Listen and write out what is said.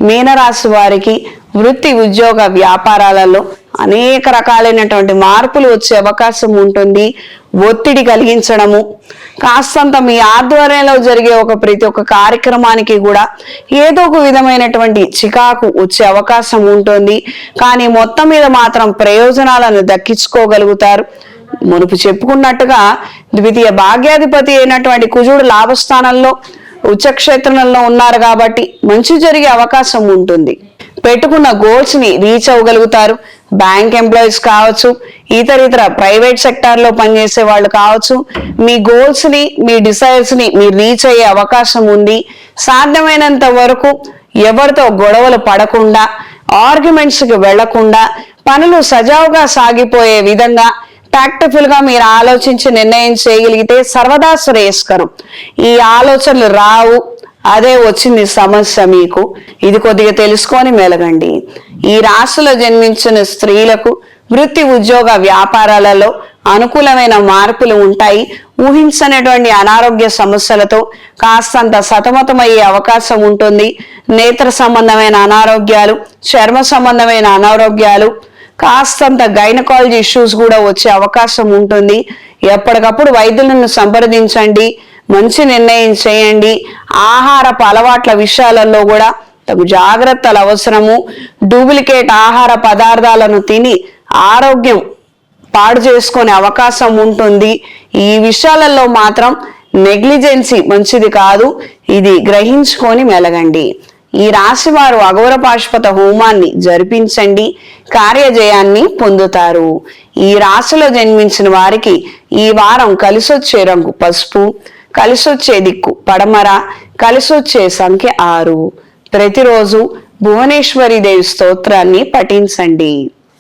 మీనరాశి వారికి వృత్తి ఉద్యోగ వ్యాపారాలలో అనేక రకాలైనటువంటి మార్పులు వచ్చే అవకాశం ఉంటుంది. ఒత్తిడి కలిగించడము, కాస్తంత మీ ఆధ్వర్యంలో జరిగే ప్రతి ఒక్క కార్యక్రమానికి కూడా ఏదో ఒక విధమైనటువంటి చికాకు వచ్చే అవకాశం ఉంటుంది. కానీ మొత్తం మీద మాత్రం ప్రయోజనాలను దక్కించుకోగలుగుతారు. మునుపు చెప్పుకున్నట్టుగా ద్వితీయ భాగ్యాధిపతి అయినటువంటి కుజుడు లాభస్థానంలో ఉచ్చక్షేత్రంలో ఉన్నారు కాబట్టి మంచి జరిగే అవకాశం ఉంటుంది. పెట్టుకున్న గోల్స్ ని రీచ్ అవ్వగలుగుతారు. బ్యాంక్ ఎంప్లాయీస్ కావచ్చు, ఇతర ప్రైవేట్ సెక్టార్ లో పనిచేసే వాళ్ళు కావచ్చు, మీ గోల్స్ ని మీ డిసైర్స్ ని మీరు రీచ్ అయ్యే అవకాశం ఉంది. సాధ్యమైనంత వరకు ఎవరితో గొడవలు పడకుండా, ఆర్గ్యుమెంట్స్ కి వెళ్లకుండా పనులు సజావుగా సాగిపోయే విధంగా టాక్టిఫుల్ గా మీరు ఆలోచించి నిర్ణయం చేయగలిగితే సర్వదా శ్రేయస్కరం. ఈ ఆలోచనలు రావు, అదే వచ్చింది సమస్య మీకు. ఇది కొద్దిగా తెలుసుకొని మెలగండి. ఈ రాశిలో జన్మించిన స్త్రీలకు వృత్తి ఉద్యోగ వ్యాపారాలలో అనుకూలమైన మార్పులు ఉంటాయి. ఊహించనటువంటి అనారోగ్య సమస్యలతో కాస్తంత సతమతమయ్యే అవకాశం ఉంటుంది. నేత్ర సంబంధమైన అనారోగ్యాలు, చర్మ సంబంధమైన అనారోగ్యాలు, కాస్తంత గైనకాలజీ ఇష్యూస్ కూడా వచ్చే అవకాశం ఉంటుంది. ఎప్పటికప్పుడు వైద్యులను సంప్రదించండి, మంచి నిర్ణయం చేయండి. ఆహారపు అలవాట్ల విషయాలలో కూడా తగు జాగ్రత్తలు అవసరము. డూప్లికేట్ ఆహార పదార్థాలను తిని ఆరోగ్యం పాడు చేసుకునే అవకాశం ఉంటుంది. ఈ విషయాలలో మాత్రం నెగ్లిజెన్సీ మంచిది కాదు. ఇది గ్రహించుకొని మెలగండి. ఈ రాశి వారు అఘోర పాశుపత హోమాన్ని జరిపించండి, కార్యజయాన్ని పొందుతారు. ఈ రాశిలో జన్మించిన వారికి ఈ వారం కలిసొచ్చే రంగు పసుపు, కలిసొచ్చే దిక్కు పడమర, కలిసొచ్చే సంఖ్య 6. ప్రతిరోజు భువనేశ్వరి దేవి స్తోత్రాన్ని పఠించండి.